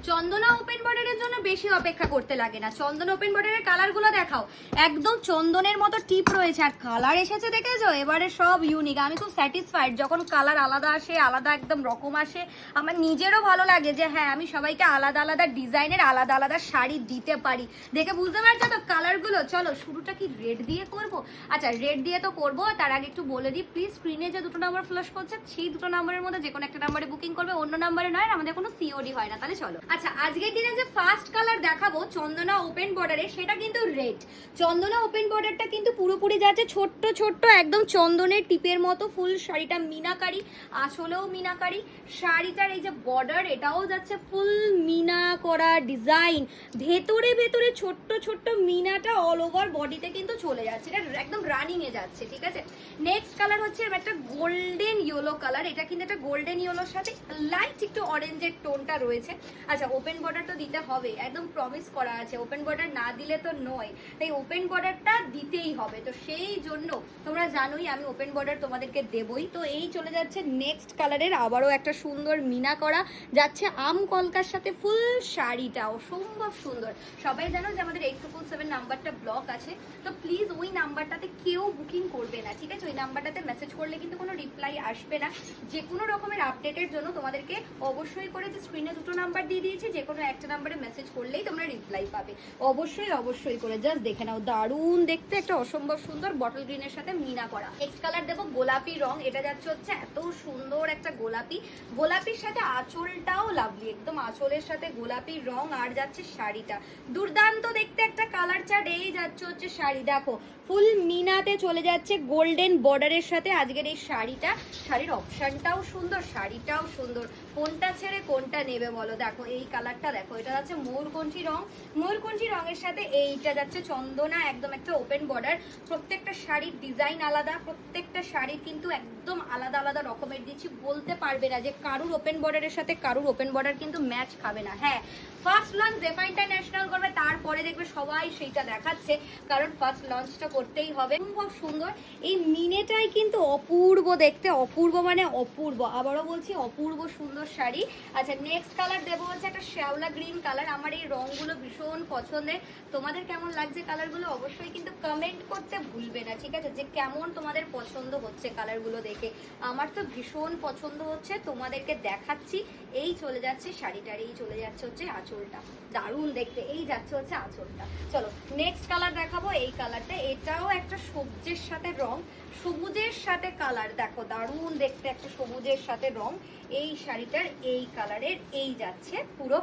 চন্দনা open বর্ডারের জন্য বেশি অপেক্ষা করতে লাগে না। চন্দন ওপেন বর্ডারের কালারগুলো দেখাও, একদম চন্দনের মতো টিপ রয়েছে আর কালার এসেছে দেখেছো, এবারে সব ইউনিক। আমি খুব স্যাটিসফাইড যখন কালার আলাদা আসে, আলাদা একদম রকম আসে। আমার নিজেরও ভালো লাগে যে হ্যাঁ আমি সবাইকে আলাদা আলাদা ডিজাইনের আলাদা আলাদা শাড়ি দিতে পারি। দেখে বুঝতে পারছো তো কালারগুলো। চলো শুরুটা কি রেড দিয়ে করব? আচ্ছা রেড দিয়ে তো করবো, তার আগে একটু বলে দিই প্লিজ, স্ক্রিনে যে দুটো নাম্বার ফ্ল্যাশ করছে সেই দুটো নাম্বারের মধ্যে যে কোনো একটা নাম্বারে বুকিং করবে, অন্য নাম্বারে নয়, আমাদের কোনো সিওডি হয় না। তাহলে চলো। আচ্ছা আজকের দিনে যে ফার্স্ট কালার দেখাবো চন্দনা ওপেন বর্ডারে, সেটা কিন্তু রেড। চন্দনা ওপেন বর্ডারটা কিন্তু পুরোপুরি যাচ্ছে ছোট্ট ছোট্ট একদম চন্দনের টিপের মতো। ফুল শাড়িটা মিনাকারি, আসলেও মিনাকারি। শাড়িটার এই যে বর্ডার এটাও যাচ্ছে ফুল মিনা করা ডিজাইন, ভেতরে ভেতরে ছোট্ট ছোট্ট মিনাটা অল ওভার বডিতে কিন্তু চলে যাচ্ছে, এটা একদম রানিং এ যাচ্ছে। ঠিক আছে, নেক্সট কালার হচ্ছে একটা গোল্ডেন ইয়েলো কালার। এটা কিন্তু একটা গোল্ডেন ইয়েলোর সাথে লাইট একটু অরেঞ্জের টোনটা রয়েছে। আচ্ছা ওপেন বর্ডার তো দিতে হবে, একদম প্রমিস করা আছে, ওপেন বর্ডার না দিলে তো নয়, তাই ওপেন বর্ডারটা দিতেই হবে। তো সেই জন্য তোমরা জানোই আমি ওপেন বর্ডার তোমাদেরকে দেবই। তো এই চলে যাচ্ছে নেক্সট কালারের আবারও একটা সুন্দর মিনা করা যাচ্ছে আম কলকার সাথে ফুল শাড়িটা অসম্ভব সুন্দর। সবাই জানো যে আমাদের 8777 নাম্বারটা ব্লক আছে, তো প্লিজ ওই নাম্বারটাতে কেউ বুকিং করবে না। ঠিক আছে, ওই নাম্বারটাতে মেসেজ করলে কিন্তু কোনো রিপ্লাই আসবে না। যে কোনো রকমের আপডেটের জন্য তোমাদেরকে অবশ্যই করে যে স্ক্রিনে দুটো নাম্বার দিয়ে দিয়েছি, যে কোনো একটা নাম্বারে মেসেজ করলেই তোমরা রিপ্লাই পাবে। অবশ্যই অবশ্যই করে জাস্ট দেখে নাও, দারুণ দেখতে, একটা অসম্ভব সুন্দর বটল গ্রিনের সাথে মিনা করা। নেক্সট কালার দেবো গোলাপি রং। এটা যাচ্ছে হচ্ছে এত সুন্দর একটা গোলাপি, গোলাপির সাথে আঁচলটাও লাভলি, একদম আঁচলের সাথে গোলাপি রং। আর যাচ্ছে শাড়িটা দুর্দান্ত দেখতে একটা কালার চার্ট। এই যাচ্ছে হচ্ছে শাড়ি, দেখো ফুল মিনাতে চলে যাচ্ছে গোল্ডেন বর্ডারের সাথে আজকের এই শাড়িটা। শাড়ির অপশনটাও সুন্দর, শাড়িটাও সুন্দর, কোনটা ছেড়ে কোনটা নেবে বলো। দেখো এই কালারটা দেখো, এটা যাচ্ছে ময়ূরকণ্ঠী রং, ময়ূরকণ্ঠী রঙের সাথে এইটা যাচ্ছে চন্দনা, একদম একটা ওপেন বর্ডার। প্রত্যেকটা শাড়ির ডিজাইন আলাদা, প্রত্যেকটা শাড়ি কিন্তু একদম আলাদা আলাদা রকমের দিচ্ছি, বলতে পারবে না যে কারুর ওপেন বর্ডারের সাথে কারুর ওপেন বর্ডার কিন্তু ম্যাচ খাবে না। হ্যাঁ ফার্স্ট লঞ্চ জেফা ইন্টারন্যাশনাল করবে, তারপরে দেখবে সবাই সেইটা দেখাচ্ছে, কারণ ফার্স্ট লঞ্চটা করতেই হবে। খুব সুন্দর এই মিনেটাই কিন্তু অপূর্ব দেখতে, অপূর্ব মানে অপূর্ব, আবারও বলছি অপূর্ব সুন্দর শাড়ি। আচ্ছা নেক্সট কালার দেবো হচ্ছে একটা শ্যাওলা গ্রিন কালার। আমার এই রংগুলো ভীষণ পছন্দের, তোমাদের কেমন লাগছে কালারগুলো অবশ্যই কিন্তু কমেন্ট করতে ভুলবে না। ঠিক আছে, যে কেমন তোমাদের পছন্দ হচ্ছে কালারগুলো দেখে, আমার তো ভীষণ পছন্দ হচ্ছে, তোমাদেরকে দেখাচ্ছি। এই চলে যাচ্ছে শাড়িটার, এই চলে যাচ্ছে হচ্ছে আঁচলটা, দারুণ দেখতে, এই যাচ্ছে হচ্ছে আঁচলটা। চলো নেক্সট কালার দেখাবো, এই কালারটা, এটাও একটা সবুজের সাথে রং, সবুজের সাথে কালার, দেখো দারুণ দেখতে একটা সবুজের সাথে রং। এই শাড়িটার এই কালারের এই যাচ্ছে পুরো